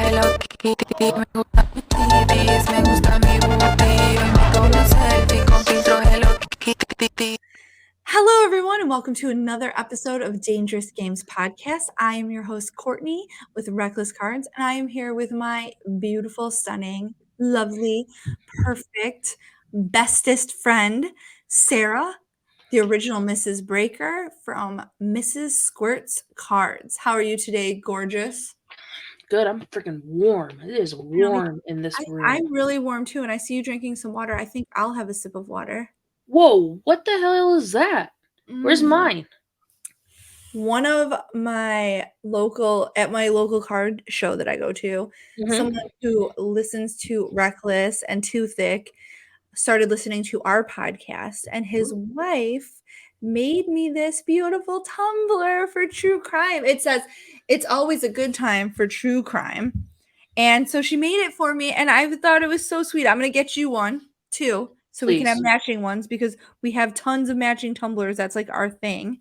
Hello Kitty, me gusta mi titties, me gusta mi booty. Hoy me tomo selfie con filtro Hello Kitty. Hello, everyone, and welcome to another episode of Dangerous Games Podcast. I am your host, Courtney, with Reckless Cards, and I am here with my beautiful, stunning, lovely, perfect, bestest friend, Sarah, the original Mrs. Breaker from Mrs. Squirt's Cards. How are you today, gorgeous? Good. I'm freaking warm. It is warm in this room. I'm really warm too, and I see you drinking some water. I think I'll have a sip of water. Whoa, what the hell is that? Where's mine? One of my local card show that I go to, someone who listens to Reckless and Too Thick started listening to our podcast, and his wife made me this beautiful tumbler for true crime. It says it's always a good time for true crime. And so she made it for me, and I thought it was so sweet. I'm going to get you one too, so we can have Please. matching ones because we have tons of matching tumblers. That's like our thing.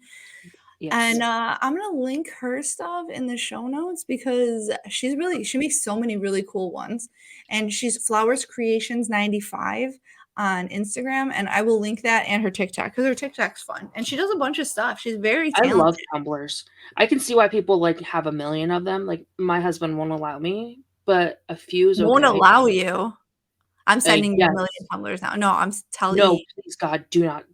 Yes. And I'm gonna link her stuff in the show notes because she makes so many really cool ones. And she's Flowers Creations 95 on Instagram, and I will link that and her TikTok because her TikTok's fun. And she does a bunch of stuff. She's very I talented. love tumblers. I can see why people like have a million of them. Like my husband won't allow me, but a few is okay. Won't allow you. I'm sending you yes. a million tumblers now. No, I'm telling No, you. please God, do not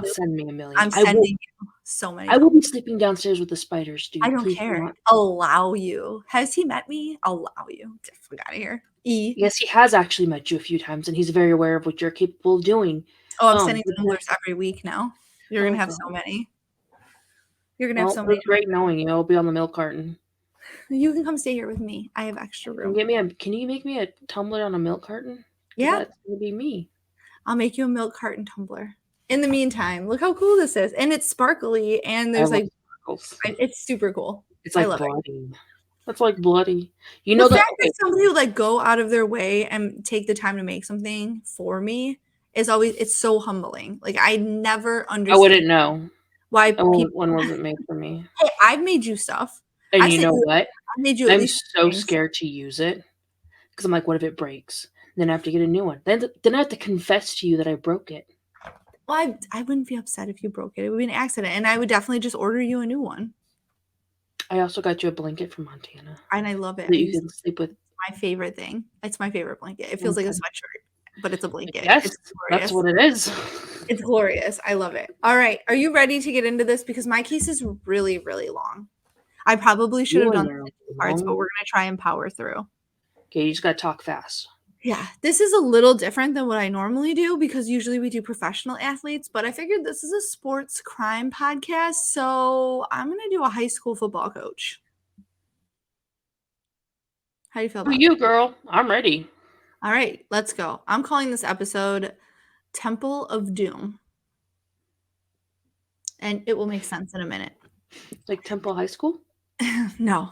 send me a million. I'm sending you so many. I will be sleeping downstairs with the spiders, dude. I don't Please care. do not. Allow you. Has he met me? Allow you. Get the fuck out of here. Yes, he has actually met you a few times, and he's very aware of what you're capable of doing. Oh, I'm sending tumblers every week now. You're gonna have God. so many. You're gonna have so Well, many. it's great knowing you. I'll be on the milk carton. You can come stay here with me. I have extra room. Can you make me a tumbler on a milk carton? Yeah. That's gonna be me. I'll make you a milk carton tumbler. In the meantime, look how cool this is. And it's sparkly and there's like sparkles. It's super cool. It's like bloody. It's like bloody. You know the fact that somebody would like go out of their way and take the time to make something for me is always, it's so humbling. Like I never understood. I wouldn't know why one wasn't made for me. Hey, I've made you stuff. And you know what? I made you. I'm so scared to use it because I'm like, what if it breaks? Then I have to get a new one. Then I have to confess to you that I broke it. Well, I wouldn't be upset if you broke it. It would be an accident, and I would definitely just order you a new one. I also got you a blanket from Montana, and I love it. That you can sleep with. My favorite thing. It's my favorite blanket. It feels like a sweatshirt, but it's a blanket. Yes, it's glorious. That's what it is. It's glorious. I love it. All right, are you ready to get into this? Because my case is really, really long. I probably should have done parts, but we're gonna try and power through. Okay, you just gotta talk fast. Yeah, this is a little different than what I normally do because usually we do professional athletes, but I figured this is a sports crime podcast, so I'm going to do a high school football coach. How do you feel about you, girl? I'm ready. All right, let's go. I'm calling this episode Temple of Doom. And it will make sense in a minute. Like Temple High School? No.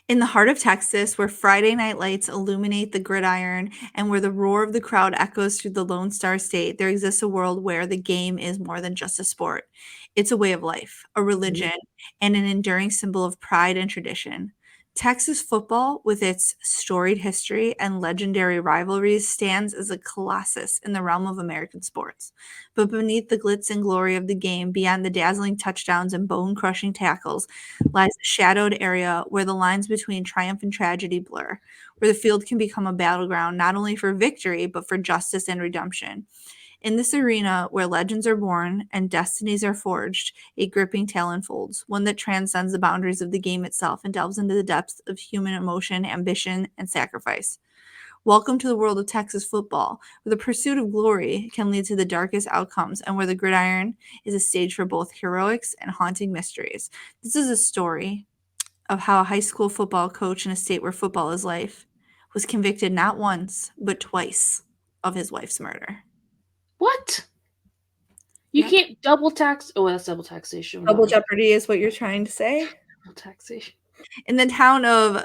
In the heart of Texas, where Friday night lights illuminate the gridiron and where the roar of the crowd echoes through the Lone Star State, there exists a world where the game is more than just a sport. It's a way of life, a religion, and an enduring symbol of pride and tradition. Texas football, with its storied history and legendary rivalries, stands as a colossus in the realm of American sports. But beneath the glitz and glory of the game, beyond the dazzling touchdowns and bone-crushing tackles, lies a shadowed area where the lines between triumph and tragedy blur, where the field can become a battleground not only for victory, but for justice and redemption. In this arena where legends are born and destinies are forged, a gripping tale unfolds, one that transcends the boundaries of the game itself and delves into the depths of human emotion, ambition, and sacrifice. Welcome to the world of Texas football, where the pursuit of glory can lead to the darkest outcomes and where the gridiron is a stage for both heroics and haunting mysteries. This is a story of how a high school football coach in a state where football is life was convicted not once, but twice of his wife's murder. What? You can't double tax. Oh, that's double taxation. Double jeopardy is what you're trying to say? Double taxation. In the town of,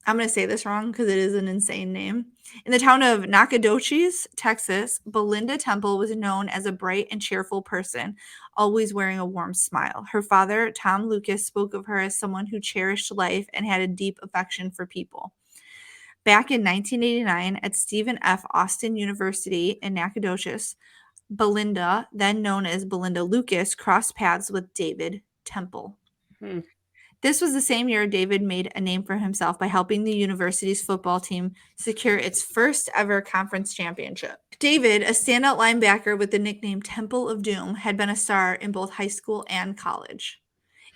I'm going to say this wrong because it is an insane name. In the town of Nacogdoches, Texas, Belinda Temple was known as a bright and cheerful person, always wearing a warm smile. Her father, Tom Lucas, spoke of her as someone who cherished life and had a deep affection for people. Back in 1989 at Stephen F. Austin University in Nacogdoches, Belinda, then known as Belinda Lucas, crossed paths with David Temple. Hmm. This was the same year David made a name for himself by helping the university's football team secure its first ever conference championship. David, a standout linebacker with the nickname Temple of Doom, had been a star in both high school and college.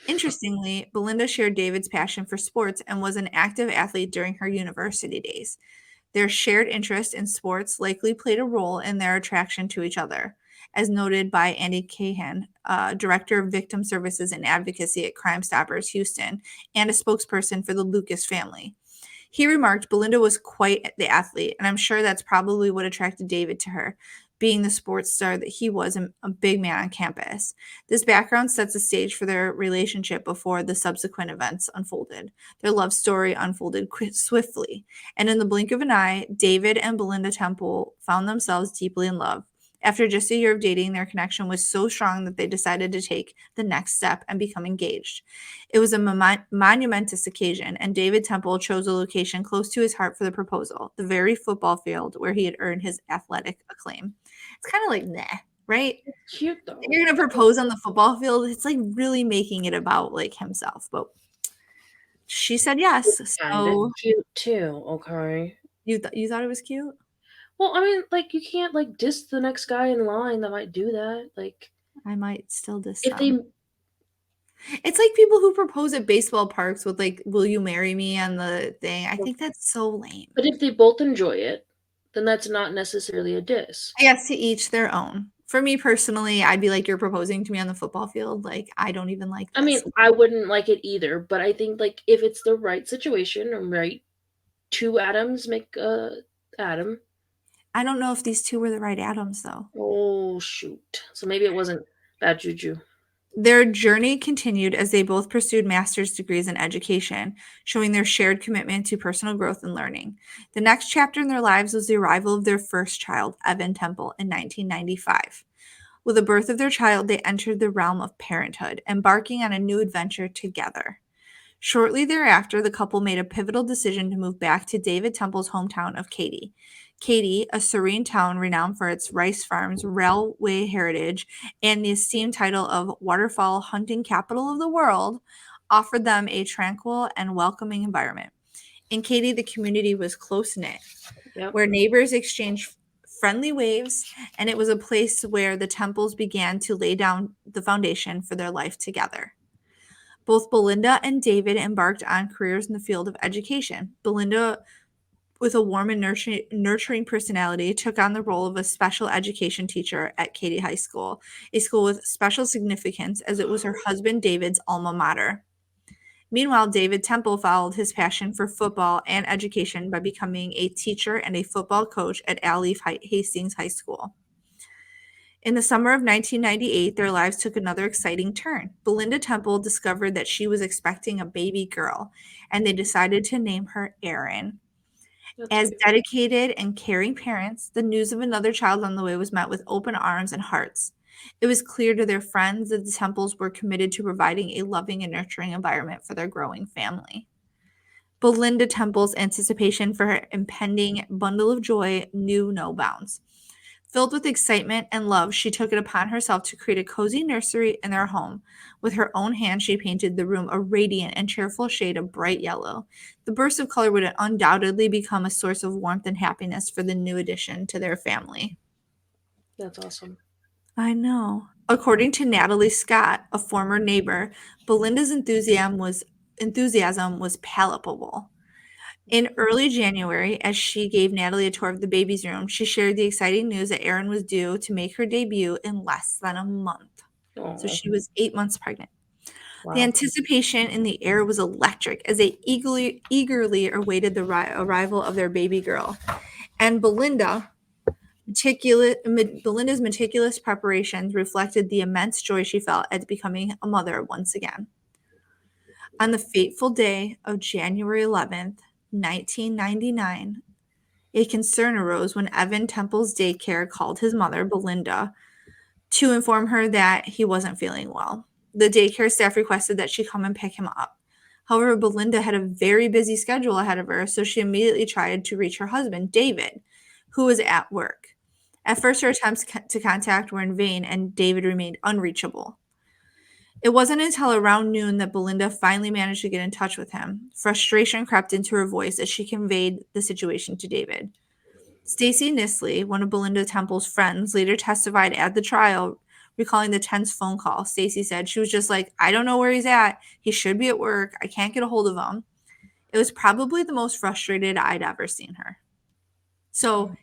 Interestingly, Belinda shared David's passion for sports and was an active athlete during her university days. Their shared interest in sports likely played a role in their attraction to each other, as noted by Andy Cahan, Director of Victim Services and Advocacy at Crime Stoppers Houston and a spokesperson for the Lucas family. He remarked Belinda was quite the athlete, and I'm sure that's probably what attracted David to her, being the sports star that he was and a big man on campus. This background sets the stage for their relationship before the subsequent events unfolded. Their love story unfolded swiftly, and in the blink of an eye, David and Belinda Temple found themselves deeply in love. After just a year of dating, their connection was so strong that they decided to take the next step and become engaged. It was a monumentous occasion, and David Temple chose a location close to his heart for the proposal, the very football field where he had earned his athletic acclaim. It's kind of like, nah, right? Cute though. If you're going to propose on the football field, it's like really making it about like himself. But she said yes. And it's So cute too. Okay. you thought it was cute? Well, I mean, like you can't like diss the next guy in line that might do that. Like I might still diss if them. It's like people who propose at baseball parks with like, "Will you marry me?" on the thing. I think that's so lame. but if they both enjoy it, then that's not necessarily a diss. I guess to each their own. For me personally, I'd be like, "You're proposing to me on the football field. Like, I don't even like I mean, this." I wouldn't like it either, but I think like if it's the right situation or right two atoms make a atom. I don't know if these two were the right atoms though. Oh shoot. So maybe it wasn't bad juju. Their journey continued as they both pursued master's degrees in education, showing their shared commitment to personal growth and learning. The next chapter in their lives was the arrival of their first child, Evan Temple, in 1995. With the birth of their child, they entered the realm of parenthood, embarking on a new adventure together. Shortly thereafter, the couple made a pivotal decision to move back to David Temple's hometown of Katy. Katy, a serene town renowned for its rice farms, railway heritage, and the esteemed title of waterfowl hunting capital of the world, offered them a tranquil and welcoming environment. In Katy, the community was close knit, Yep. where neighbors exchanged friendly waves, and it was a place where the Temples began to lay down the foundation for their life together. Both Belinda and David embarked on careers in the field of education. Belinda, with a warm and nurturing personality, took on the role of a special education teacher at Katy High School, a school with special significance as it was her husband David's alma mater. Meanwhile, David Temple followed his passion for football and education by becoming a teacher and a football coach at Alief Hastings High School. In the summer of 1998, their lives took another exciting turn. Belinda Temple discovered that she was expecting a baby girl, and they decided to name her Erin. That's As cute. dedicated and caring parents, the news of another child on the way was met with open arms and hearts. It was clear to their friends that the Temples were committed to providing a loving and nurturing environment for their growing family. Belinda Temple's anticipation for her impending bundle of joy knew no bounds. Filled with excitement and love, she took it upon herself to create a cozy nursery in their home. With her own hand, she painted the room a radiant and cheerful shade of bright yellow. The burst of color would undoubtedly become a source of warmth and happiness for the new addition to their family. That's awesome. I know. According to Natalie Scott, a former neighbor, Belinda's enthusiasm was palpable. In early January, as she gave Natalie a tour of the baby's room, she shared the exciting news that Erin was due to make her debut in less than a month. So Oh, she was 8 months pregnant. The wow. anticipation in the air was electric as they eagerly awaited the arrival of their baby girl. And Belinda's meticulous preparations reflected the immense joy she felt at becoming a mother once again. On the fateful day of January 11th, 1999, a concern arose when Evan Temple's daycare called his mother, Belinda, to inform her that he wasn't feeling well. The daycare staff requested that she come and pick him up. However, Belinda had a very busy schedule ahead of her, so she immediately tried to reach her husband, David, who was at work. At first, her attempts to contact were in vain, and David remained unreachable. It wasn't until around noon that Belinda finally managed to get in touch with him. Frustration crept into her voice as she conveyed the situation to David. Stacy Nisley, one of Belinda Temple's friends, later testified at the trial, recalling the tense phone call. Stacy said she was just like, I don't know where he's at. He should be at work. I can't get a hold of him. It was probably the most frustrated I'd ever seen her. So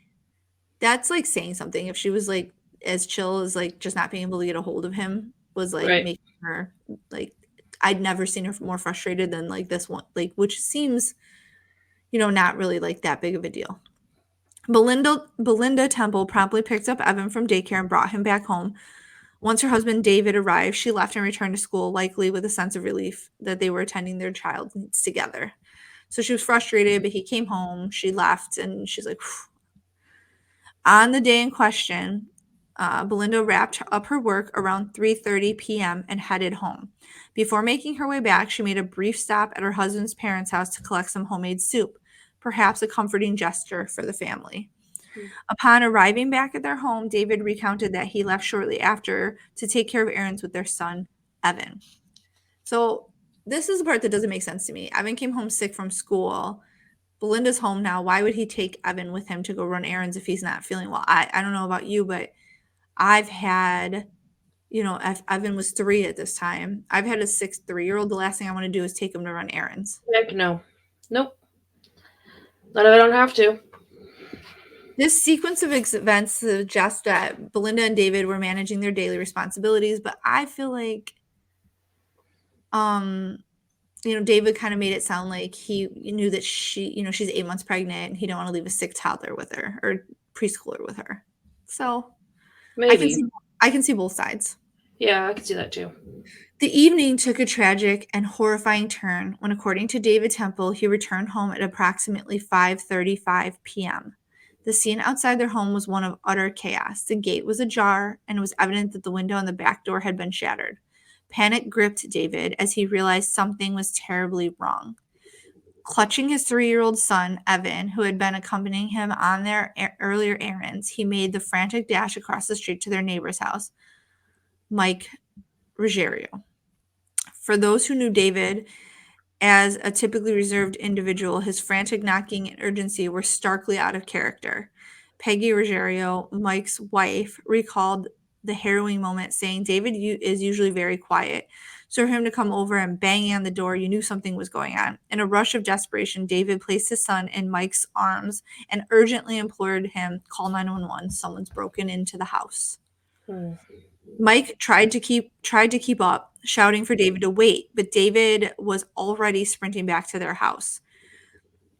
that's like saying something. If she was like as chill as like just not being able to get a hold of him was like Right. making her like, I'd never seen her more frustrated than like this one, like, which seems, not really like that big of a deal. Belinda Temple promptly picked up Evan from daycare and brought him back home. Once her husband David arrived, she left and returned to school, likely with a sense of relief that they were attending their child's needs together. So she was frustrated, but he came home, she left, and she's like, phew. On the day in question, Belinda wrapped up her work around 3:30 p.m. and headed home. Before making her way back, she made a brief stop at her husband's parents' house to collect some homemade soup, perhaps a comforting gesture for the family. Upon arriving back at their home, David recounted that he left shortly after to take care of errands with their son, Evan. So this is the part that doesn't make sense to me. Evan came home sick from school. Belinda's home now. Why would he take Evan with him to go run errands if he's not feeling well? I don't know about you, but I've had, if Evan was 3 at this time, I've had a 6 3-year-old. The last thing I want to do is take him to run errands. Heck no. Nope. Not if I don't have to. This sequence of events suggests that Belinda and David were managing their daily responsibilities, but I feel like, David kind of made it sound like he knew that she's 8 months pregnant and he didn't want to leave a sick toddler with her or preschooler with her. So Maybe. I can see both sides. Yeah, I can see that too. The evening took a tragic and horrifying turn when, according to David Temple, he returned home at approximately 5:35 p.m. The scene outside their home was one of utter chaos. The gate was ajar, and it was evident that the window and the back door had been shattered. Panic gripped David as he realized something was terribly wrong. Clutching his 3-year-old son, Evan, who had been accompanying him on their earlier errands, he made the frantic dash across the street to their neighbor's house, Mike Ruggiero. For those who knew David as a typically reserved individual, his frantic knocking and urgency were starkly out of character. Peggy Ruggiero, Mike's wife, recalled the harrowing moment, saying, David is usually very quiet. So for him to come over and banging on the door, you knew something was going on. In a rush of desperation, David placed his son in Mike's arms and urgently implored him, call 911, someone's broken into the house. Mike tried to keep up, shouting for David to wait, but David was already sprinting back to their house.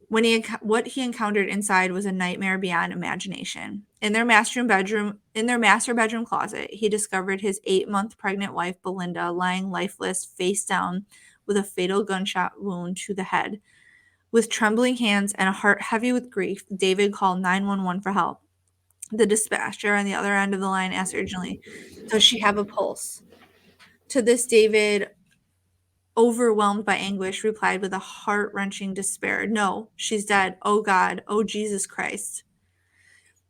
What he encountered inside was a nightmare beyond imagination. In their master bedroom closet, he discovered his 8-month pregnant wife, Belinda, lying lifeless, face down, with a fatal gunshot wound to the head. With trembling hands and a heart heavy with grief, David called 911 for help. The dispatcher on the other end of the line asked urgently, does she have a pulse? To this, David, overwhelmed by anguish, replied with a heart-wrenching despair, no, she's dead. Oh God, oh Jesus Christ.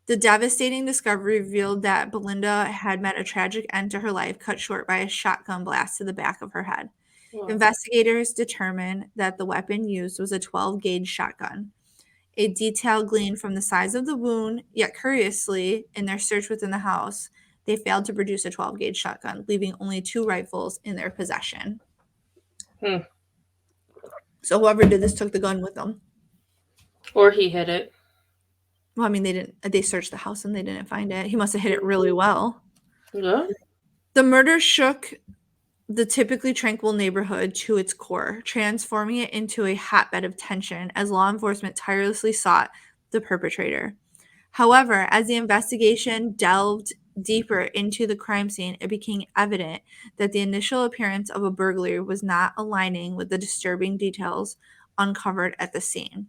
The devastating discovery revealed that Belinda had met a tragic end to her life, cut short by a shotgun blast to the back of her head. Wow. Investigators determined that the weapon used was a 12-gauge shotgun. A detail gleaned from the size of the wound, yet curiously, in their search within the house, they failed to produce a 12-gauge shotgun, leaving only 2 rifles in their possession. So whoever did this took the gun with them. Or he hid it. Well, I mean, they searched the house and they didn't find it. He must have hid it really well. Yeah. The murder shook the typically tranquil neighborhood to its core, transforming it into a hotbed of tension as law enforcement tirelessly sought the perpetrator. However, as the investigation delved deeper into the crime scene, it became evident that the initial appearance of a burglary was not aligning with the disturbing details uncovered at the scene.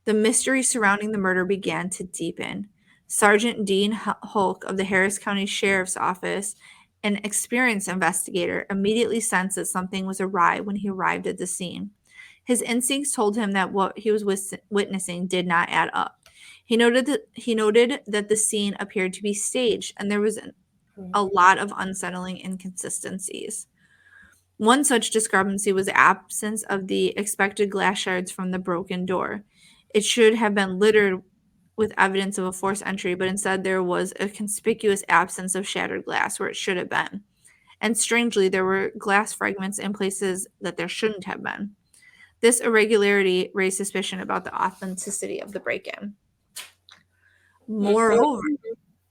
The mystery surrounding the murder began to deepen. Sergeant Dean Hulk of the Harris County Sheriff's Office, an experienced investigator, immediately sensed that something was awry when he arrived at the scene. His instincts told him that what he was witnessing did not add up. He noted that the scene appeared to be staged, and there was a lot of unsettling inconsistencies. One such discrepancy was the absence of the expected glass shards from the broken door. It should have been littered with evidence of a forced entry, but instead there was a conspicuous absence of shattered glass where it should have been. And strangely, there were glass fragments in places that there shouldn't have been. This irregularity raised suspicion about the authenticity of the break-in. Moreover,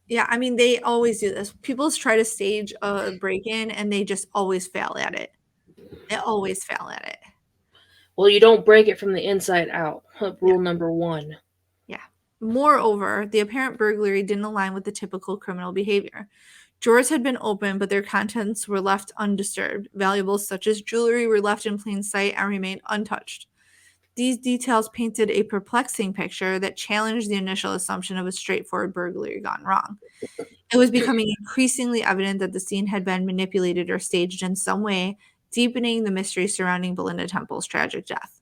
yeah, I mean, they always do this. People try to stage a break-in and they just always fail at it. They always fail at it. Well, you don't break it from the inside out. Rule number 1. Yeah. Moreover, the apparent burglary didn't align with the typical criminal behavior. Drawers had been opened, but their contents were left undisturbed. Valuables such as jewelry were left in plain sight and remained untouched. These details painted a perplexing picture that challenged the initial assumption of a straightforward burglary gone wrong. It was becoming increasingly evident that the scene had been manipulated or staged in some way, deepening the mystery surrounding Belinda Temple's tragic death.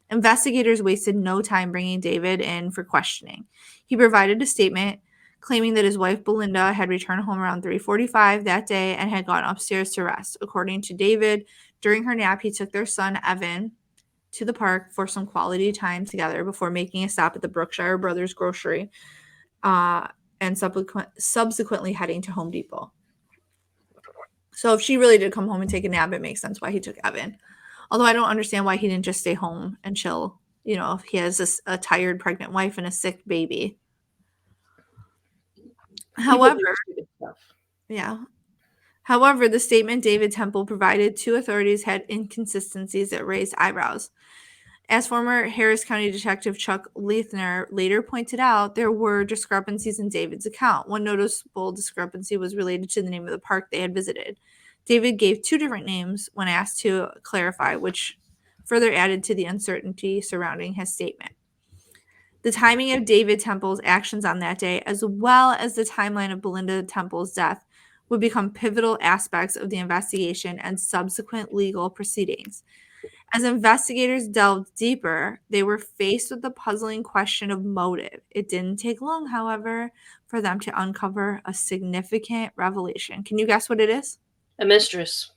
Investigators wasted no time bringing David in for questioning. He provided a statement claiming that his wife Belinda had returned home around 3:45 that day and had gone upstairs to rest. According to David, during her nap, he took their son Evan to the park for some quality time together before making a stop at the Brookshire Brothers grocery and subsequently heading to Home Depot. So if she really did come home and take a nap, it makes sense why he took Evan. Although I don't understand why he didn't just stay home and chill. You know, if he has a tired pregnant wife and a sick baby. However, the statement David Temple provided to authorities had inconsistencies that raised eyebrows. As former Harris County Detective Chuck Leithner later pointed out, there were discrepancies in David's account. One noticeable discrepancy was related to the name of the park they had visited. David gave 2 different names when asked to clarify, which further added to the uncertainty surrounding his statement. The timing of David Temple's actions on that day, as well as the timeline of Belinda Temple's death, would become pivotal aspects of the investigation and subsequent legal proceedings. As investigators delved deeper, they were faced with the puzzling question of motive. It didn't take long, however, for them to uncover a significant revelation. Can you guess what it is? A mistress.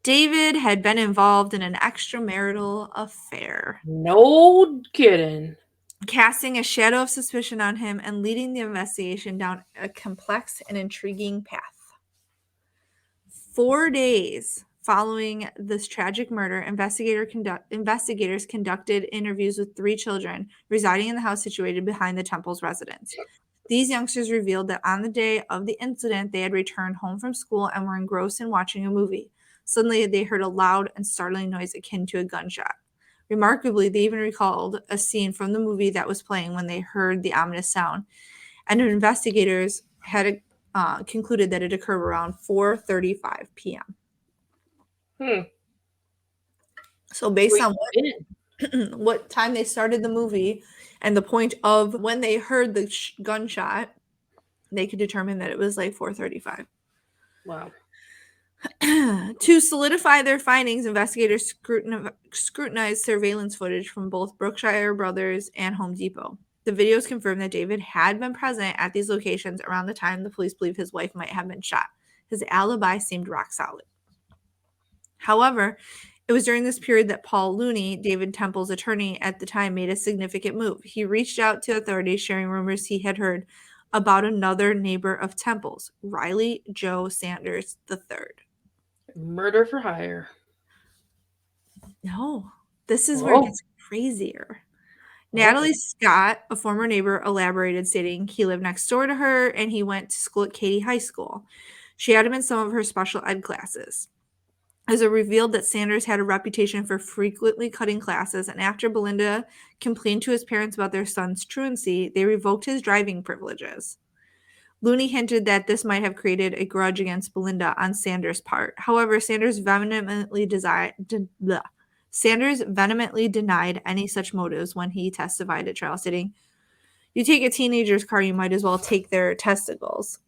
David had been involved in an extramarital affair. No kidding. Casting a shadow of suspicion on him and leading the investigation down a complex and intriguing path. 4 days following this tragic murder, investigators conducted interviews with 3 children residing in the house situated behind the Temple's residence. These youngsters revealed that on the day of the incident, they had returned home from school and were engrossed in watching a movie. Suddenly, they heard a loud and startling noise akin to a gunshot. Remarkably, they even recalled a scene from the movie that was playing when they heard the ominous sound. And investigators had concluded that it occurred around 4:35 p.m. So based on what time they started the movie and the point of when they heard the gunshot, they could determine that it was like 4:35. Wow. To solidify their findings, investigators scrutinized surveillance footage from both Brookshire Brothers and Home Depot. The videos confirmed that David had been present at these locations around the time the police believe his wife might have been shot. His alibi seemed rock solid. However, it was during this period that Paul Looney, David Temple's attorney at the time, made a significant move. He reached out to authorities sharing rumors he had heard about another neighbor of Temple's, Riley Joe Sanders III. Murder for hire. No, this is where it gets crazier. Natalie Scott, a former neighbor, elaborated, stating he lived next door to her and he went to school at Katy High School. She had him in some of her special ed classes. As it revealed that Sanders had a reputation for frequently cutting classes, and after Belinda complained to his parents about their son's truancy, they revoked his driving privileges. Looney hinted that this might have created a grudge against Belinda on Sanders' part. However, Sanders vehemently denied any such motives when he testified at trial, stating, "You take a teenager's car, you might as well take their testicles."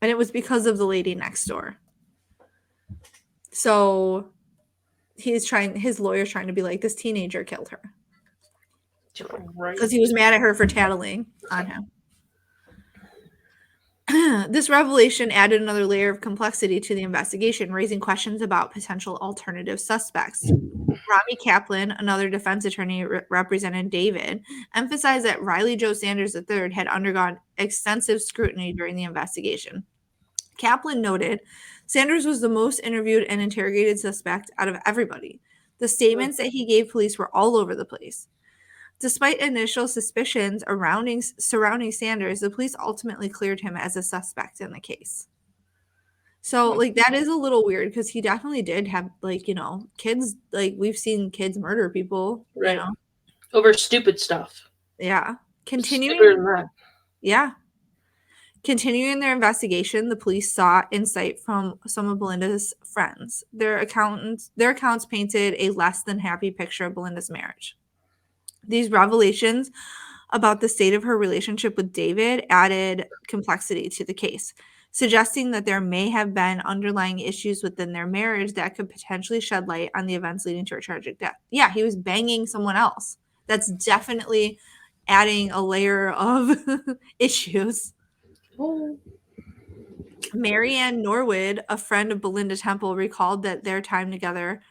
And it was because of the lady next door. So his lawyer's trying to be like, this teenager killed her. Right. Because he was mad at her for tattling on him. This revelation added another layer of complexity to the investigation, raising questions about potential alternative suspects. Rami Kaplan, another defense attorney represented David, emphasized that Riley Joe Sanders III had undergone extensive scrutiny during the investigation. Kaplan noted Sanders was the most interviewed and interrogated suspect out of everybody. The statements that he gave police were all over the place. Despite initial suspicions surrounding Sanders, the police ultimately cleared him as a suspect in the case. So, like, that is a little weird because he definitely did have, like, kids. Like, we've seen kids murder people, Right. Over stupid stuff. Yeah. Stupider than that. Yeah. Continuing their investigation, the police sought insight from some of Belinda's friends. Their accounts painted a less than happy picture of Belinda's marriage. These revelations about the state of her relationship with David added complexity to the case, suggesting that there may have been underlying issues within their marriage that could potentially shed light on the events leading to her tragic death. Yeah, he was banging someone else. That's definitely adding a layer of issues. Oh. Marianne Norwood, a friend of Belinda Temple, recalled that their time together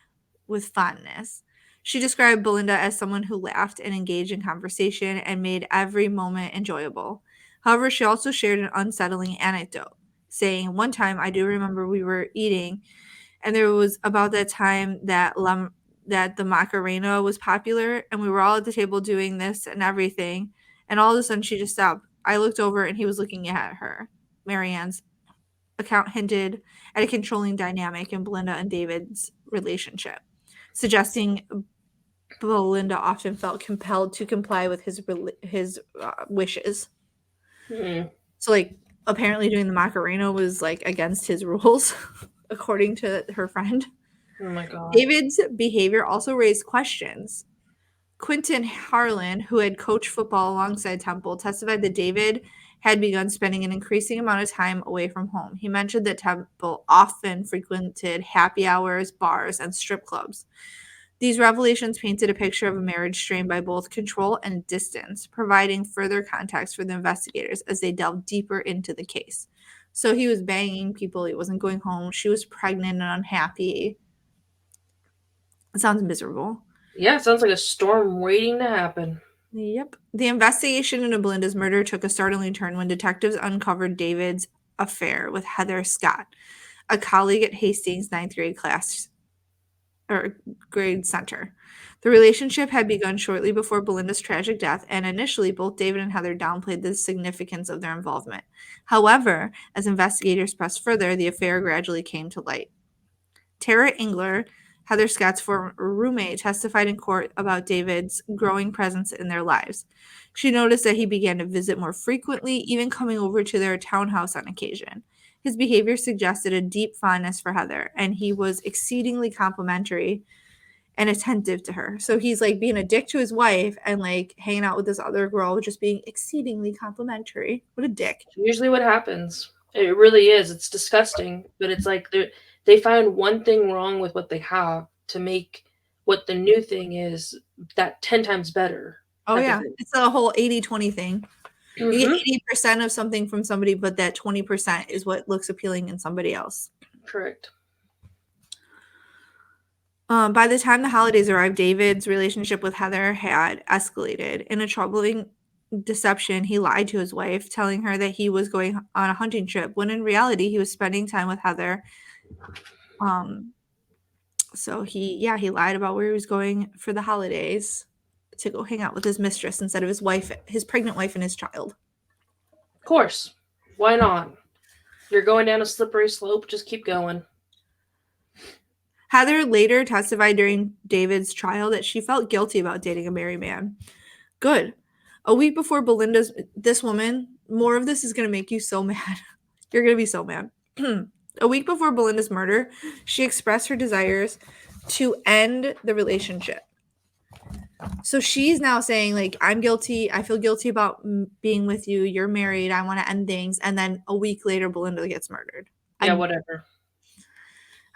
with fondness. She described Belinda as someone who laughed and engaged in conversation and made every moment enjoyable. However, she also shared an unsettling anecdote, saying, "One time I do remember we were eating, and there was about that time that the Macarena was popular, and we were all at the table doing this and everything, and all of a sudden she just stopped. I looked over and he was looking at her." Marianne's account hinted at a controlling dynamic in Belinda and David's relationship, suggesting Belinda often felt compelled to comply with his wishes. So, like, apparently doing the Macarena was, like, against his rules, according to her friend. Oh my God. David's behavior also raised questions. Quentin Harlan, who had coached football alongside Temple, testified that David had begun spending an increasing amount of time away from home. He mentioned that Temple often frequented happy hours, bars, and strip clubs. These revelations painted a picture of a marriage strained by both control and distance, providing further context for the investigators as they delved deeper into the case. So he was banging people, he wasn't going home, she was pregnant and unhappy. It sounds miserable. Yeah, it sounds like a storm waiting to happen. Yep. The investigation into Belinda's murder took a startling turn when detectives uncovered David's affair with Heather Scott, a colleague at Hastings' ninth grade grade center. The relationship had begun shortly before Belinda's tragic death, and initially both David and Heather downplayed the significance of their involvement. However, as investigators pressed further, the affair gradually came to light. Tara Engler, Heather Scott's former roommate, testified in court about David's growing presence in their lives. She noticed that he began to visit more frequently, even coming over to their townhouse on occasion. His behavior suggested a deep fondness for Heather, and he was exceedingly complimentary and attentive to her. So he's like being a dick to his wife and like hanging out with this other girl, just being exceedingly complimentary. What a dick. Usually what happens. It really is. It's disgusting. But it's like they find one thing wrong with what they have to make what the new thing is that 10 times better. Oh, yeah. It's a whole 80-20 thing. You get 80% of something from somebody, but that 20% is what looks appealing in somebody else. Correct. By the time the holidays arrived, David's relationship with Heather had escalated. In a troubling deception, he lied to his wife, telling her that he was going on a hunting trip, when in reality he was spending time with Heather. So he lied about where he was going for the holidays to go hang out with his mistress instead of his wife, his pregnant wife, and his child. Of course. Why not? You're going down a slippery slope, just keep going. Heather later testified during David's trial that she felt guilty about dating a married man. Good. A week before this woman, more of this is going to make you so mad. You're going to be so mad. A week before Belinda's murder, she expressed her desires to end the relationship. So she's now saying, like, I'm guilty. I feel guilty about being with you. You're married. I want to end things. And then a week later, Belinda gets murdered. Yeah, whatever.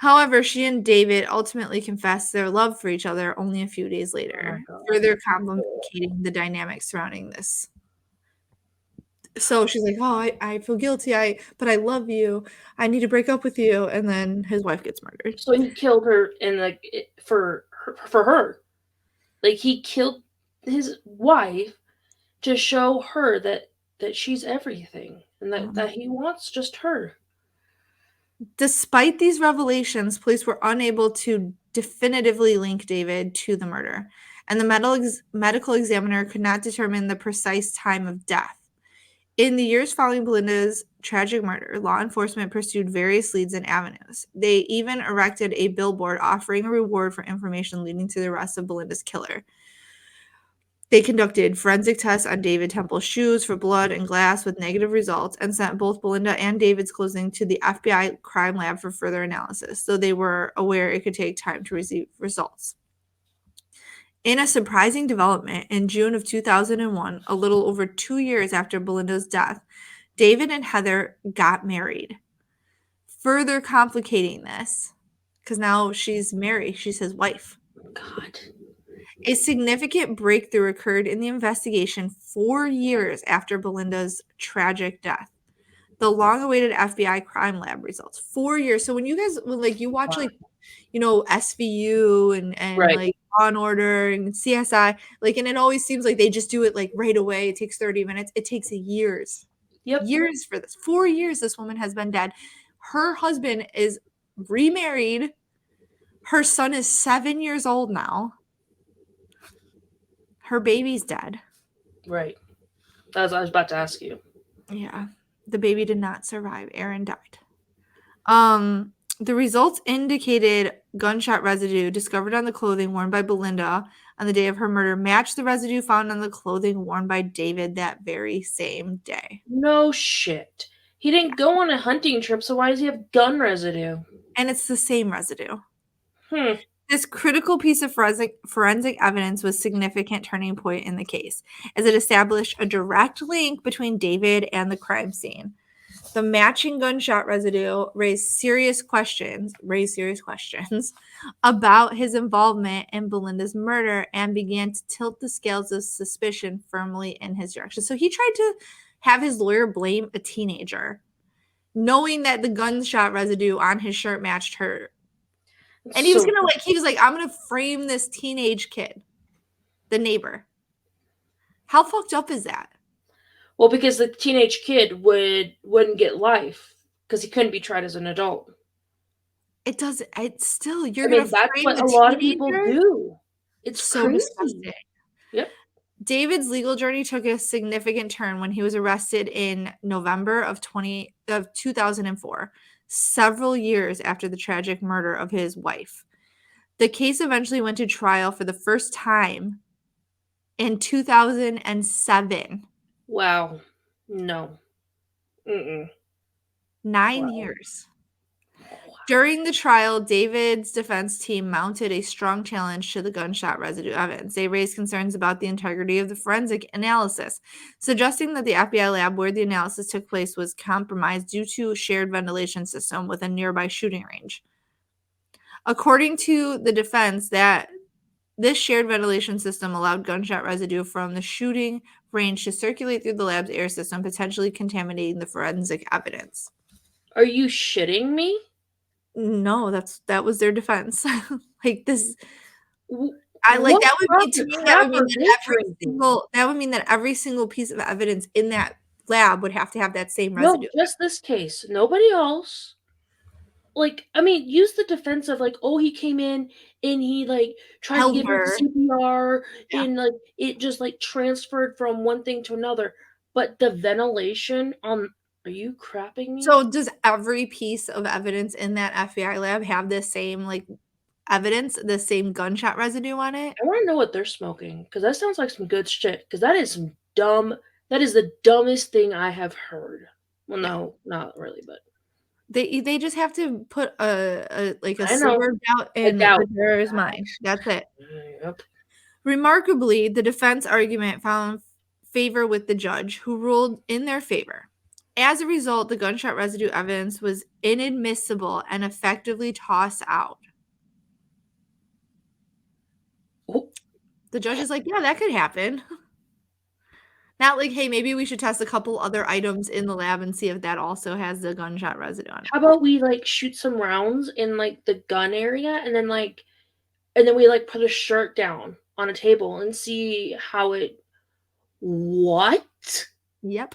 However, she and David ultimately confessed their love for each other only a few days Oh my later, God. further complicating the dynamics surrounding this. So she's like, "Oh, I feel guilty. But I love you. I need to break up with you." And then his wife gets murdered. So he killed her and like for her. Like he killed his wife to show her that she's everything and that he wants just her. Despite these revelations, police were unable to definitively link David to the murder, and the medical examiner could not determine the precise time of death. In the years following Belinda's tragic murder, law enforcement pursued various leads and avenues. They even erected a billboard offering a reward for information leading to the arrest of Belinda's killer. They conducted forensic tests on David Temple's shoes for blood and glass with negative results and sent both Belinda and David's clothing to the FBI crime lab for further analysis, though they were aware it could take time to receive results. In a surprising development, in June of 2001, a little over 2 years after Belinda's death, David and Heather got married. Further complicating this, because now she's married, she's his wife. God. A significant breakthrough occurred in the investigation 4 years after Belinda's tragic death. The long-awaited FBI crime lab results. 4 years. So when you guys, when you watch SVU and Right. like Law and Order and CSI, and it always seems like they just do it right away. It takes 30 minutes. It takes years. Yep. Years for this. 4 years this woman has been dead. Her husband is remarried. Her son is 7 years old now. Her baby's dead. Right. I was about to ask you. Yeah. The baby did not survive. Aaron died. The results indicated gunshot residue discovered on the clothing worn by Belinda on the day of her murder matched the residue found on the clothing worn by David that very same day. No shit. He didn't go on a hunting trip, so why does he have gun residue? And it's the same residue. Hmm. This critical piece of forensic evidence was a significant turning point in the case, as it established a direct link between David and the crime scene. The matching gunshot residue raised serious questions about his involvement in Belinda's murder and began to tilt the scales of suspicion firmly in his direction. So he tried to have his lawyer blame a teenager, knowing that the gunshot residue on his shirt matched her. And he was I'm gonna frame this teenage kid, the neighbor. How fucked up is that? Well, because the teenage kid wouldn't get life because he couldn't be tried as an adult. It doesn't. It's still That's what a lot of people do. It's so crazy. disgusting. Yep. David's legal journey took a significant turn when he was arrested in November of 2004, several years after the tragic murder of his wife. The case eventually went to trial for the first time in 2007. Wow. No. 9 years. During the trial, David's defense team mounted a strong challenge to the gunshot residue evidence. They raised concerns about the integrity of the forensic analysis, suggesting that the FBI lab where the analysis took place was compromised due to a shared ventilation system with a nearby shooting range. According to the defense, that this shared ventilation system allowed gunshot residue from the shooting range to circulate through the lab's air system, potentially contaminating the forensic evidence. Are you shitting me? No, that was their defense. That would mean that every single piece of evidence in that lab would have to have that same residue. No, just this case. Nobody else. Use the defense of he came in and he tried to give her CPR and it just transferred from one thing to another. But the ventilation are you crapping me? So does every piece of evidence in that FBI lab have the same evidence, the same gunshot residue on it? I want to know what they're smoking because that sounds like some good shit. Because that is the dumbest thing I have heard. Well, no, not really, but they just have to put a silver doubt in the juror's mind. That's it. Yep. Remarkably, the defense argument found favor with the judge, who ruled in their favor. As a result, the gunshot residue evidence was inadmissible and effectively tossed out. Oh. The judge is like, yeah, that could happen. Not like, hey, maybe we should test a couple other items in the lab and see if that also has the gunshot residue on it. How about we like shoot some rounds in like the gun area and then we like put a shirt down on a table and see how it. What? Yep.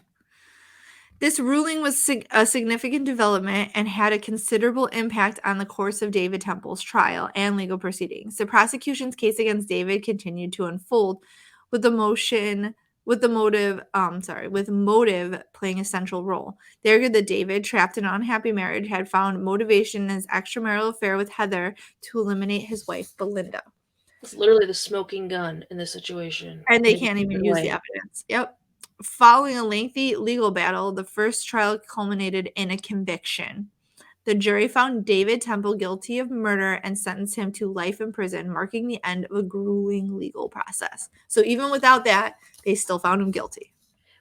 This ruling was a significant development and had a considerable impact on the course of David Temple's trial and legal proceedings. The prosecution's case against David continued to unfold, with motive playing a central role. They argued that David, trapped in an unhappy marriage, had found motivation in his extramarital affair with Heather to eliminate his wife, Belinda. It's literally the smoking gun in this situation. And they can't even use the evidence. Yep. Following a lengthy legal battle, the first trial culminated in a conviction. The jury found David Temple guilty of murder and sentenced him to life in prison, marking the end of a grueling legal process. So even without that, they still found him guilty.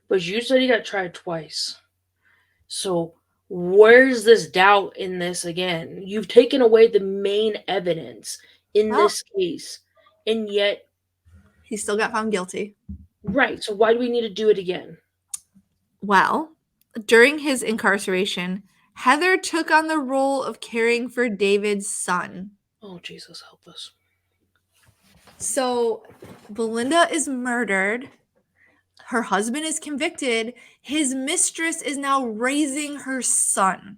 But you said he got tried twice. So where's this doubt in this again? You've taken away the main evidence in this case, and yet he still got found guilty. Right. So why do we need to do it again? Well, during his incarceration, Heather took on the role of caring for David's son. Oh, Jesus, help us. So Belinda is murdered. Her husband is convicted. His mistress is now raising her son.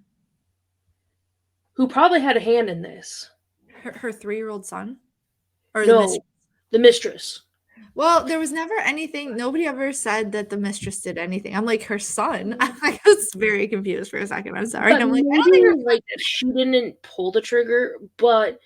Who probably had a hand in this. Her 3-year-old son? Or no, the mistress. Well, there was never anything. Nobody ever said that the mistress did anything. I'm like, her son? I was very confused for a second. I'm sorry. But I'm like, I don't think like she didn't pull the trigger. But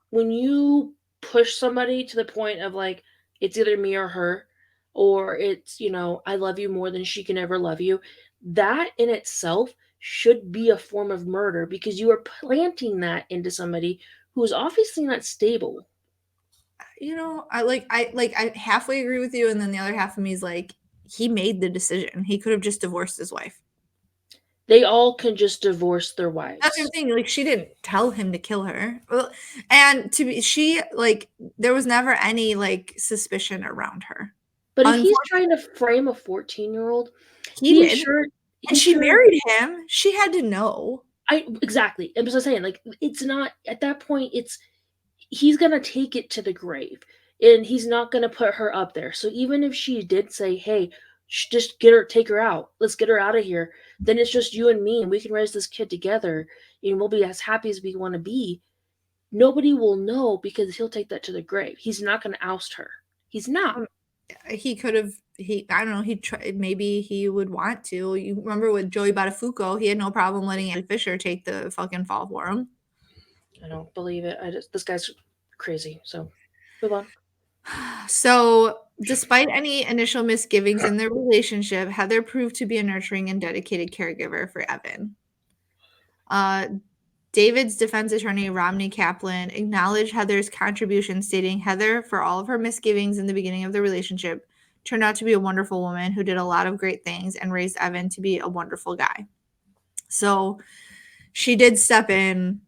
when you push somebody to the point of like, it's either me or her, or it's, I love you more than she can ever love you, that in itself should be a form of murder because you are planting that into somebody who is obviously not stable. I halfway agree with you, and then the other half of me is like, he made the decision. He could have just divorced his wife. They all can just divorce their wives. That's the thing. Like, she didn't tell him to kill her, and there was never any like suspicion around her. But if he's trying to frame a 14-year-old, he did. And she married him. She had to know. Exactly. I'm just saying, like, it's not at that point. He's gonna take it to the grave, and he's not gonna put her up there. So even if she did say, "Hey, just take her out. Let's get her out of here," then it's just you and me, and we can raise this kid together, and we'll be as happy as we want to be. Nobody will know because he'll take that to the grave. He's not gonna oust her. He's not. He could have. I don't know. He tried. Maybe he would want to. You remember with Joey Buttafuoco, he had no problem letting Andy Fisher take the fucking fall for him. I don't believe it. This guy's crazy. So, move on. So, despite any initial misgivings in their relationship, Heather proved to be a nurturing and dedicated caregiver for Evan. David's defense attorney, Romney Kaplan, acknowledged Heather's contribution, stating Heather, for all of her misgivings in the beginning of the relationship, turned out to be a wonderful woman who did a lot of great things and raised Evan to be a wonderful guy. So she did step in.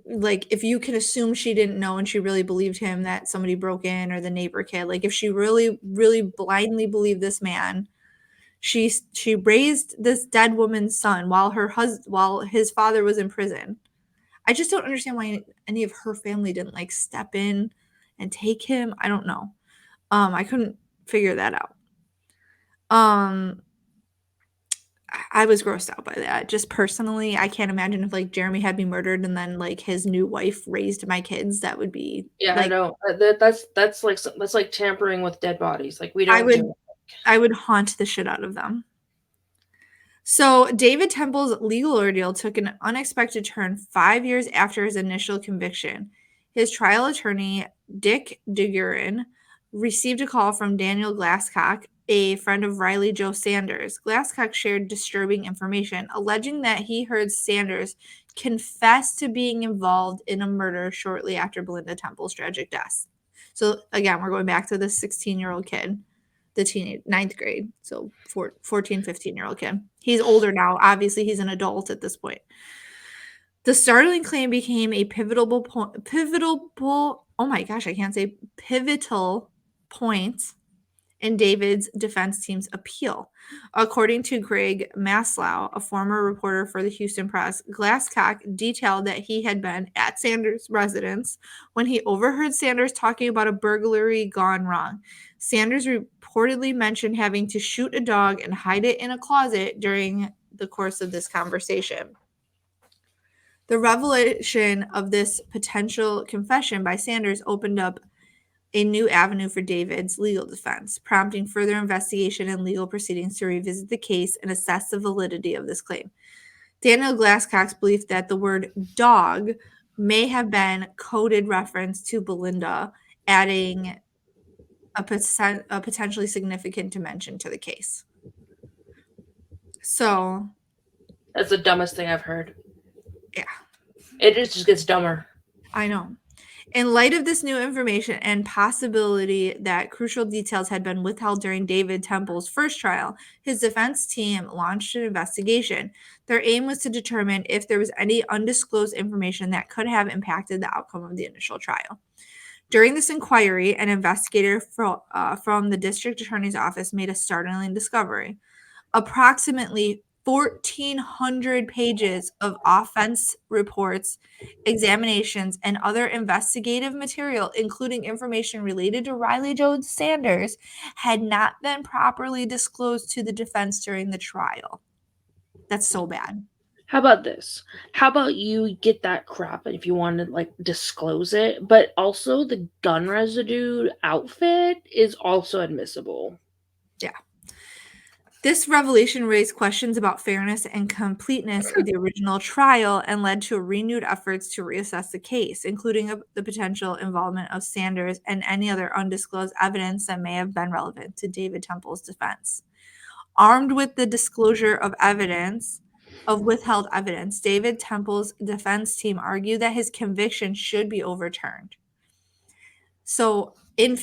Like, if you can assume she didn't know and she really believed him that somebody broke in or the neighbor kid, like if she really, really blindly believed this man, she raised this dead woman's son while his father was in prison. I just don't understand why any of her family didn't like step in and take him. I don't know. I couldn't figure that out. I was grossed out by that. Just personally, I can't imagine if like Jeremy had me murdered and then like his new wife raised my kids. That would be I know that's like tampering with dead bodies. Like we don't. I would haunt the shit out of them. So David Temple's legal ordeal took an unexpected turn 5 years after his initial conviction. His trial attorney, Dick DeGuerin, received a call from Daniel Glasscock, a friend of Riley Joe Sanders. Glasscock shared disturbing information, alleging that he heard Sanders confess to being involved in a murder shortly after Belinda Temple's tragic death. So again, we're going back to this 16-year-old kid the ninth grade, so 14, 15-year-old kid. He's older now. Obviously, he's an adult at this point. The startling claim became a pivotal point in David's defense team's appeal. According to Greg Maslow, a former reporter for the Houston Press, Glasscock detailed that he had been at Sanders' residence when he overheard Sanders talking about a burglary gone wrong. Sanders reportedly mentioned having to shoot a dog and hide it in a closet during the course of this conversation. The revelation of this potential confession by Sanders opened up a new avenue for David's legal defense, prompting further investigation and legal proceedings to revisit the case and assess the validity of this claim. Daniel Glasscock's belief that the word dog may have been coded reference to Belinda, adding a potentially significant dimension to the case. So that's the dumbest thing I've heard. Yeah. It just gets dumber. I know. In light of this new information and possibility that crucial details had been withheld during David Temple's first trial, his defense team launched an investigation. Their aim was to determine if there was any undisclosed information that could have impacted the outcome of the initial trial. During this inquiry, an investigator from the district attorney's office made a startling discovery. Approximately 1,400 pages of offense reports, examinations, and other investigative material, including information related to Riley Jones Sanders, had not been properly disclosed to the defense during the trial. That's so bad. How about this? How about you get that crap if you want to like disclose it, but also the gun residue outfit is also admissible. Yeah. This revelation raised questions about fairness and completeness of the original trial and led to renewed efforts to reassess the case, including the potential involvement of Sanders and any other undisclosed evidence that may have been relevant to David Temple's defense. Armed with the disclosure of withheld evidence, David Temple's defense team argued that his conviction should be overturned. So, in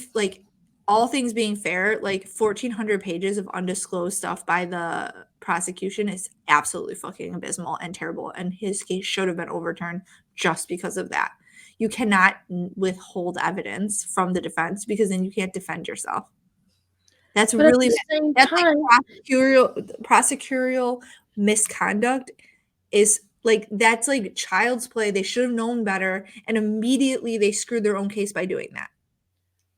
all things being fair, 1,400 pages of undisclosed stuff by the prosecution is absolutely fucking abysmal and terrible, and his case should have been overturned just because of that. You cannot withhold evidence from the defense because then you can't defend yourself. That's but really that's prosecutorial misconduct is that's like child's play. They should have known better, and immediately they screwed their own case by doing that.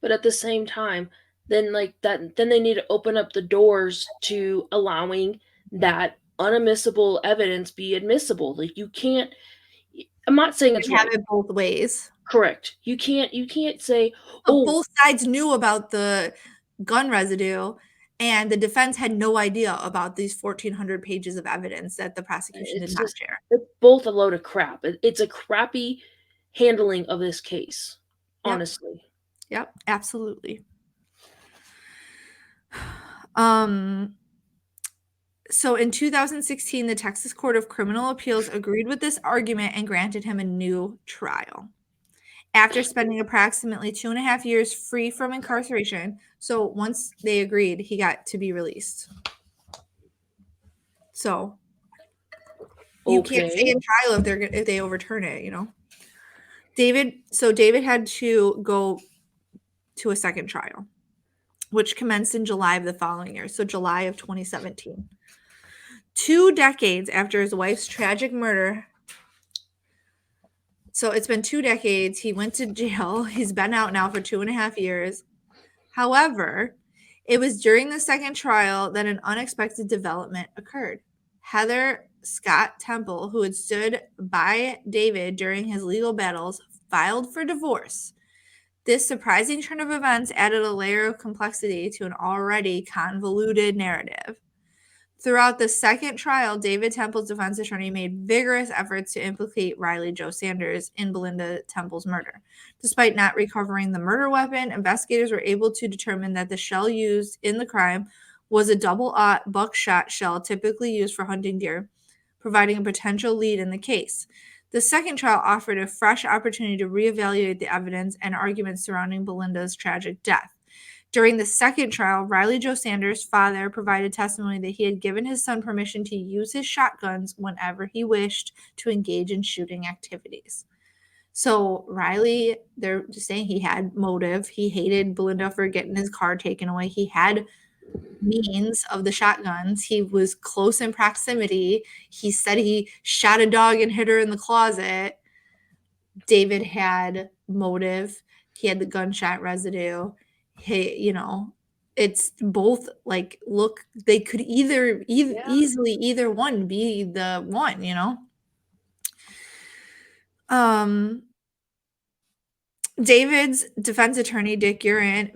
But at the same time, then they need to open up the doors to allowing that unadmissible evidence be admissible. Like you can't. I'm not saying it's have right. it both ways. Correct. You can't say both sides knew about the gun residue, and the defense had no idea about these 1,400 pages of evidence that the prosecution did not share. It's both a load of crap. It's a crappy handling of this case, honestly. Yep, absolutely. So in 2016, the Texas Court of Criminal Appeals agreed with this argument and granted him a new trial. After spending approximately 2.5 years free from incarceration, so once they agreed, he got to be released. So you can't stay in trial if they overturn it, you know. David had to go to a second trial, which commenced in July of the following year, so July of 2017. 2 decades after his wife's tragic murder. So it's been 2 decades. He went to jail. He's been out now for 2.5 years. However, it was during the second trial that an unexpected development occurred. Heather Scott Temple, who had stood by David during his legal battles, filed for divorce. This surprising turn of events added a layer of complexity to an already convoluted narrative. Throughout the second trial, David Temple's defense attorney made vigorous efforts to implicate Riley Joe Sanders in Belinda Temple's murder. Despite not recovering the murder weapon, investigators were able to determine that the shell used in the crime was a double-aught buckshot shell typically used for hunting deer, providing a potential lead in the case. The second trial offered a fresh opportunity to reevaluate the evidence and arguments surrounding Belinda's tragic death. During the second trial, Riley Joe Sanders' father provided testimony that he had given his son permission to use his shotguns whenever he wished to engage in shooting activities. So Riley, they're just saying he had motive. He hated Belinda for getting his car taken away. He had means of the shotguns. He was close in proximity. He said he shot a dog and hid her in the closet. David had motive. He had the gunshot residue. It's both like, look, they could easily either one be the one. David's defense attorney, Dick DeGuerin,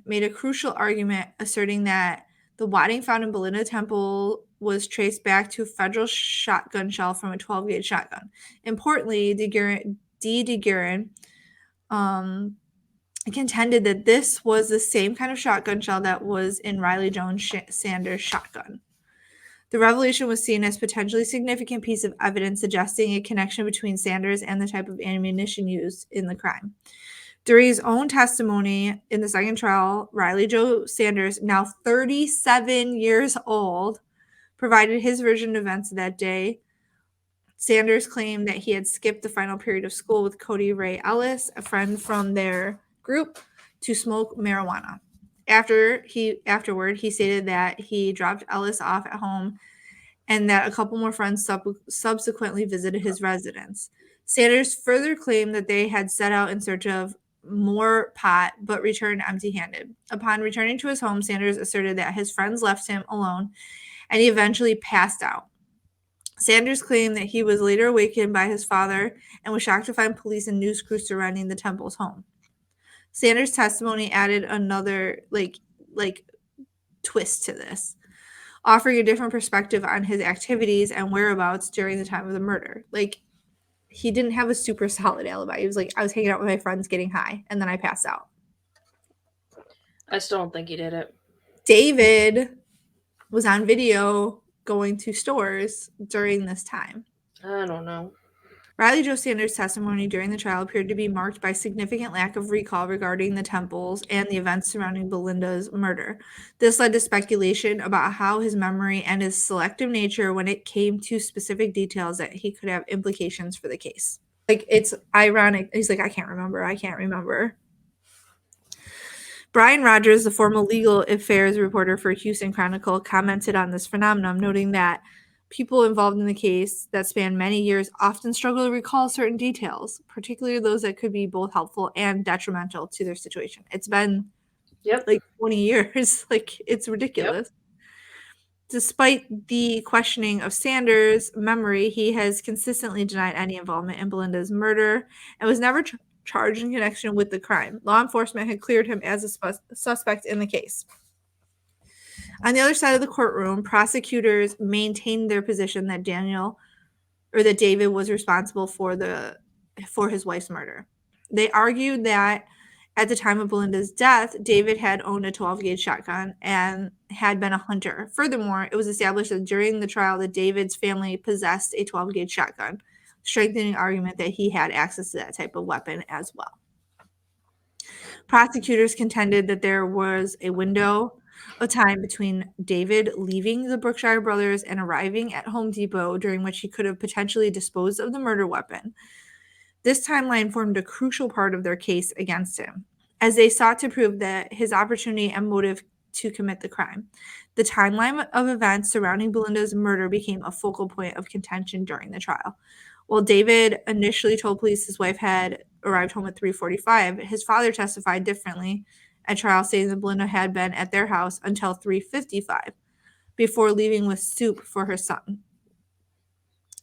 made a crucial argument asserting that the wadding found in Belinda Temple was traced back to a federal shotgun shell from a 12-gauge shotgun. Importantly, DeGuerin contended that this was the same kind of shotgun shell that was in Riley Jones Sanders' shotgun. The revelation was seen as a potentially significant piece of evidence suggesting a connection between Sanders and the type of ammunition used in the crime. During his own testimony in the second trial, Riley Joe Sanders, now 37 years old, provided his version of events that day. Sanders claimed that he had skipped the final period of school with Cody Ray Ellis, a friend from their group, to smoke marijuana. Afterward, he stated that he dropped Ellis off at home and that a couple more friends subsequently visited his residence. Sanders further claimed that they had set out in search of more pot, but returned empty-handed. Upon returning to his home, Sanders asserted that his friends left him alone, and he eventually passed out. Sanders claimed that he was later awakened by his father and was shocked to find police and news crews surrounding the Temple's home. Sanders' testimony added another twist to this, offering a different perspective on his activities and whereabouts during the time of the murder. He didn't have a super solid alibi. He was like, I was hanging out with my friends getting high, and then I passed out. I still don't think he did it. David was on video going to stores during this time. I don't know. Riley Joe Sanders' testimony during the trial appeared to be marked by significant lack of recall regarding the Temples and the events surrounding Belinda's murder. This led to speculation about how his memory and his selective nature when it came to specific details that he could have implications for the case. It's ironic. He's like, I can't remember. Brian Rogers, the former legal affairs reporter for Houston Chronicle, commented on this phenomenon, noting that people involved in the case that span many years often struggle to recall certain details, particularly those that could be both helpful and detrimental to their situation. It's been 20 years. It's ridiculous. Yep. Despite the questioning of Sanders' memory, he has consistently denied any involvement in Belinda's murder and was never charged in connection with the crime. Law enforcement had cleared him as a suspect in the case. On the other side of the courtroom, prosecutors maintained their position that David was responsible for his wife's murder. They argued that at the time of Belinda's death, David had owned a 12-gauge shotgun and had been a hunter. Furthermore, it was established that during the trial that David's family possessed a 12-gauge shotgun, strengthening the argument that he had access to that type of weapon as well. Prosecutors contended that there was a window of time between David leaving the Brookshire brothers and arriving at Home Depot during which he could have potentially disposed of the murder weapon. This timeline formed a crucial part of their case against him, as they sought to prove that his opportunity and motive to commit the crime. The timeline of events surrounding Belinda's murder became a focal point of contention during the trial. While David initially told police his wife had arrived home at 3:45, his father testified differently at trial, saying that Belinda had been at their house until 3:55 before leaving with soup for her son.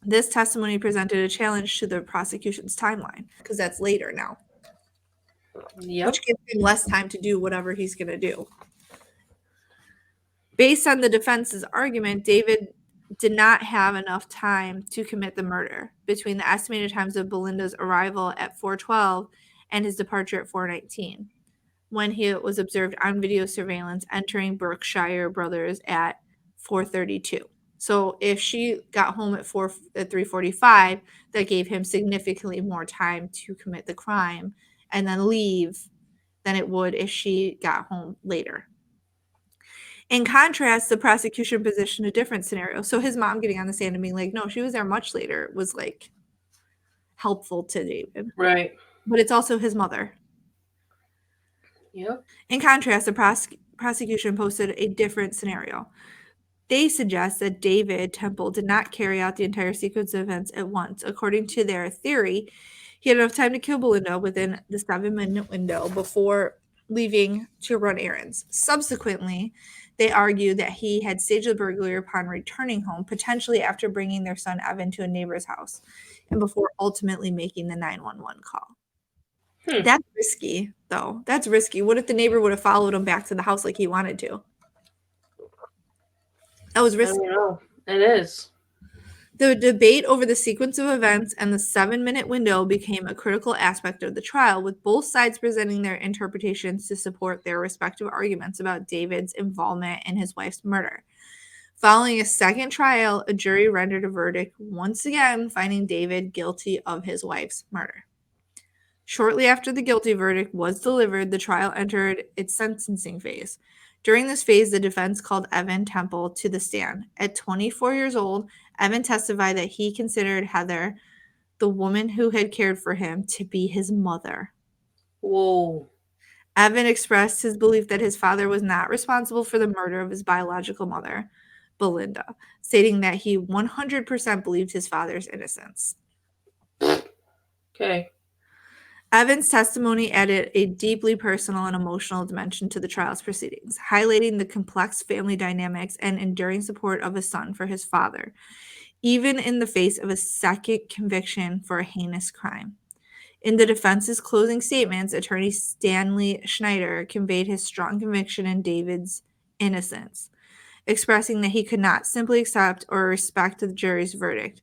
This testimony presented a challenge to the prosecution's timeline, because that's later now. Yep. Which gives him less time to do whatever he's going to do. Based on the defense's argument, David did not have enough time to commit the murder between the estimated times of Belinda's arrival at 4:12 and his departure at 4:19, when he was observed on video surveillance entering Brookshire Brothers at 4:32. So if she got home at 3:45, that gave him significantly more time to commit the crime and then leave than it would if she got home later. In contrast, the prosecution positioned a different scenario. So his mom getting on the stand and being like, no, she was there much later, was like helpful to David. Right. But it's also his mother. Yep. In contrast, the prosecution posted a different scenario. They suggest that David Temple did not carry out the entire sequence of events at once. According to their theory, he had enough time to kill Belinda within the 7-minute window before leaving to run errands. Subsequently, they argue that he had staged the burglary upon returning home, potentially after bringing their son Evan to a neighbor's house, and before ultimately making the 911 call. That's risky, though. That's risky. What if the neighbor would have followed him back to the house like he wanted to? That was risky. I don't know. It is. The debate over the sequence of events and the 7-minute window became a critical aspect of the trial, with both sides presenting their interpretations to support their respective arguments about David's involvement in his wife's murder. Following a second trial, a jury rendered a verdict, once again finding David guilty of his wife's murder. Shortly after the guilty verdict was delivered, the trial entered its sentencing phase. During this phase, the defense called Evan Temple to the stand. At 24 years old, Evan testified that he considered Heather, the woman who had cared for him, to be his mother. Whoa. Evan expressed his belief that his father was not responsible for the murder of his biological mother, Belinda, stating that he 100% believed his father's innocence. Okay. Evan's testimony added a deeply personal and emotional dimension to the trial's proceedings, highlighting the complex family dynamics and enduring support of a son for his father, even in the face of a second conviction for a heinous crime. In the defense's closing statements, attorney Stanley Schneider conveyed his strong conviction in David's innocence, expressing that he could not simply accept or respect the jury's verdict.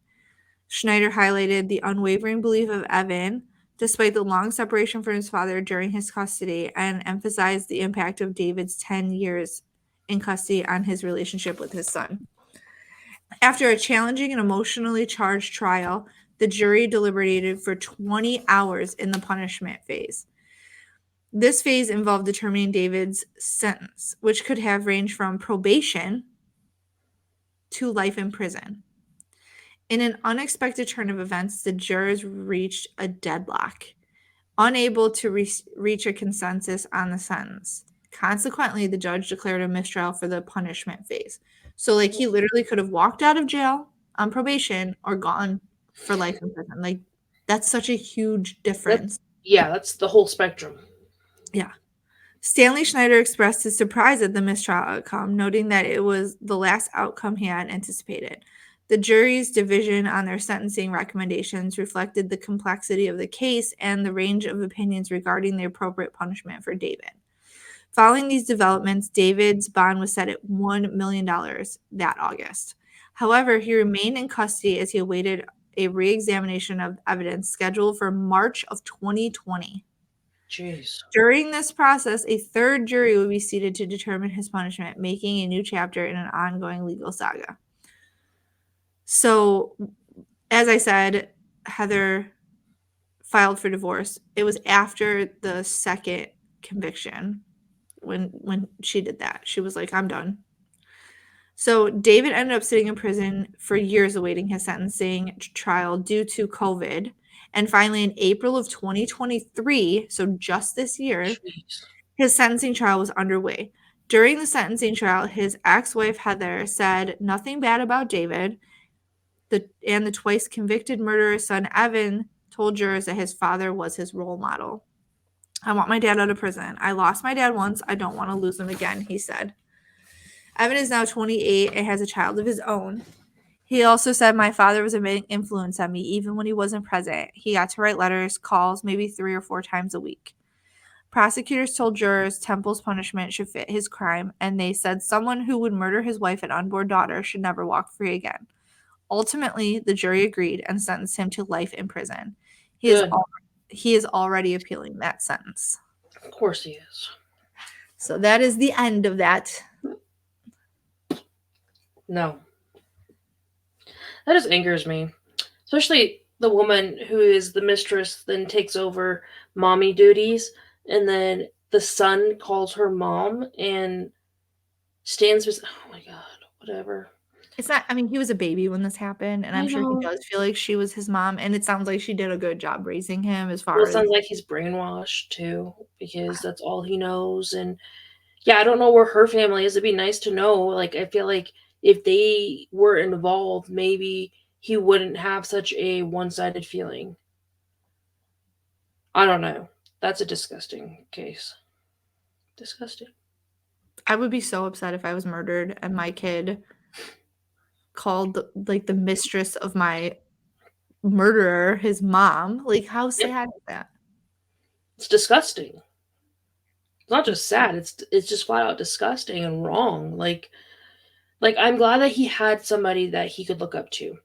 Schneider highlighted the unwavering belief of Evan, despite the long separation from his father during his custody, and emphasized the impact of David's 10 years in custody on his relationship with his son. After a challenging and emotionally charged trial, the jury deliberated for 20 hours in the punishment phase. This phase involved determining David's sentence, which could have ranged from probation to life in prison. In an unexpected turn of events, the jurors reached a deadlock, unable to reach a consensus on the sentence. Consequently, the judge declared a mistrial for the punishment phase. So, like, he literally could have walked out of jail on probation or gone for life in prison. Like, that's such a huge difference. That's the whole spectrum. Yeah. Stanley Schneider expressed his surprise at the mistrial outcome, noting that it was the last outcome he had anticipated. The jury's division on their sentencing recommendations reflected the complexity of the case and the range of opinions regarding the appropriate punishment for David. Following these developments, David's bond was set at $1 million that August. However, he remained in custody as he awaited a re-examination of evidence scheduled for March of 2020. Jeez. During this process, a third jury would be seated to determine his punishment, making a new chapter in an ongoing legal saga. So, as I said, Heather filed for divorce. It was after the second conviction when she did that. She was like, I'm done. So David ended up sitting in prison for years awaiting his sentencing trial due to COVID. And finally, in April of 2023, so just this year, Jeez. his sentencing trial was underway. During the sentencing trial, his ex-wife Heather said nothing bad about David. And the twice convicted murderer's son Evan told jurors that his father was his role model. I want my dad out of prison. I lost my dad once. I don't want to lose him again, he said. Evan is now 28 and has a child of his own. He also said, my father was a big influence on me, even when he wasn't present. He got to write letters, calls, maybe 3 or 4 times a week. Prosecutors told jurors Temple's punishment should fit his crime, and they said someone who would murder his wife and unborn daughter should never walk free again. Ultimately, the jury agreed and sentenced him to life in prison. He is already appealing that sentence. Of course he is. So that is the end of that. No. That just angers me. Especially the woman who is the mistress then takes over mommy duties and then the son calls her mom and stands beside. Oh my god, whatever. It's not, I mean, he was a baby when this happened, and I I'm sure he know. does feel like she was his mom, and it sounds like she did a good job raising him as Well, far it as sounds like he's brainwashed too, because that's all he knows. And yeah, I don't know where her family is. It'd be nice to know. Like, I feel like if they were involved, maybe he wouldn't have such a one-sided feeling. I don't know. That's a disgusting case. Disgusting. I would be so upset if I was murdered and my kid called like the mistress of my murderer his mom. Like, how Yep. sad is that? It's disgusting. It's not just sad. It's just flat out disgusting and wrong. Like I'm glad that he had somebody that he could look up to.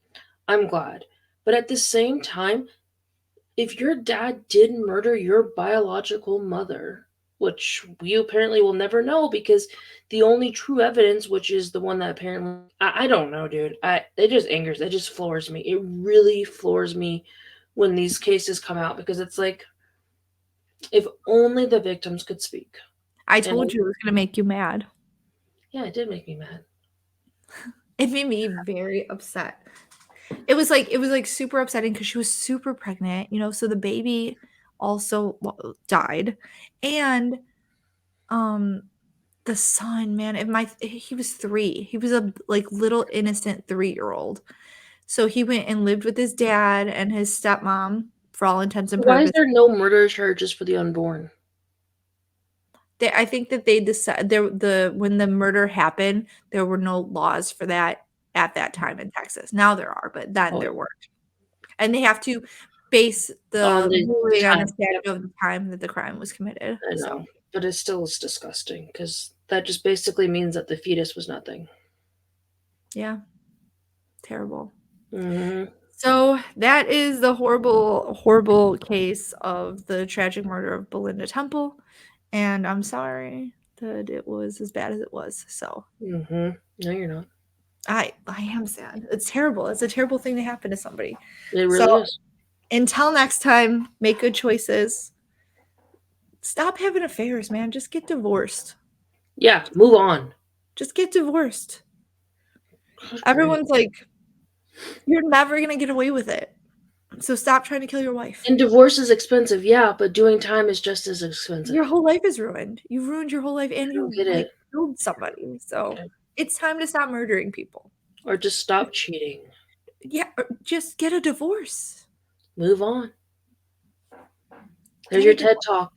I'm glad. But at the same time, if your dad did murder your biological mother, which we apparently will never know because the only true evidence, which is the one that apparently I don't know, dude. It just floors me. It really floors me when these cases come out because it's like if only the victims could speak. I And told you it was gonna make you mad. yeah, it did make me mad. It made me very upset. It was like super upsetting because she was super pregnant, so the baby also died. And um the son, man, he was 3. He was a like little innocent 3-year-old. So he went and lived with his dad and his stepmom for all intents and Why is purposes. there no murder charges for the unborn? I think that they decided when the murder happened, there were no laws for that at that time in Texas. Now there are, but then Oh, there weren't. And they have to base on the the ruling on the time. Yep, statute of the time that the crime was committed. I So, know. But it still is disgusting because that just basically means that the fetus was nothing. yeah, terrible. Hmm. So that is the horrible, horrible case of the tragic murder of Belinda Temple. And I'm sorry that it was as bad as it was. So Hmm. No, you're not. I am sad. It's terrible. It's a terrible thing to happen to somebody. It So really is. until next time, make good choices. Stop having affairs, man. Just get divorced. Yeah, move on. Just get divorced. Good grief. Everyone's like, you're never gonna get away with it. So stop trying to kill your wife. And divorce is expensive, yeah, but doing time is just as expensive. Your whole life is ruined. You ruined your whole life and I don't you get like it. killed somebody. So Okay. it's time to stop murdering people. Or just stop cheating. Yeah, or just get a divorce. Move on. There's Get your a TED divorce. Talk.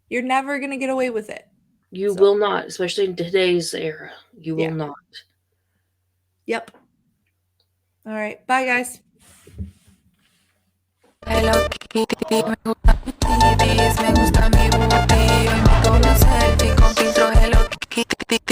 You're never gonna get away with it. You So, will not, especially in today's era. You will yeah. not. Yep. All right. Bye, guys. Hello Kitty, me gusta mi titties, me gusta mi booty, hoy me tomo un selfie con filtro Hello Kitty.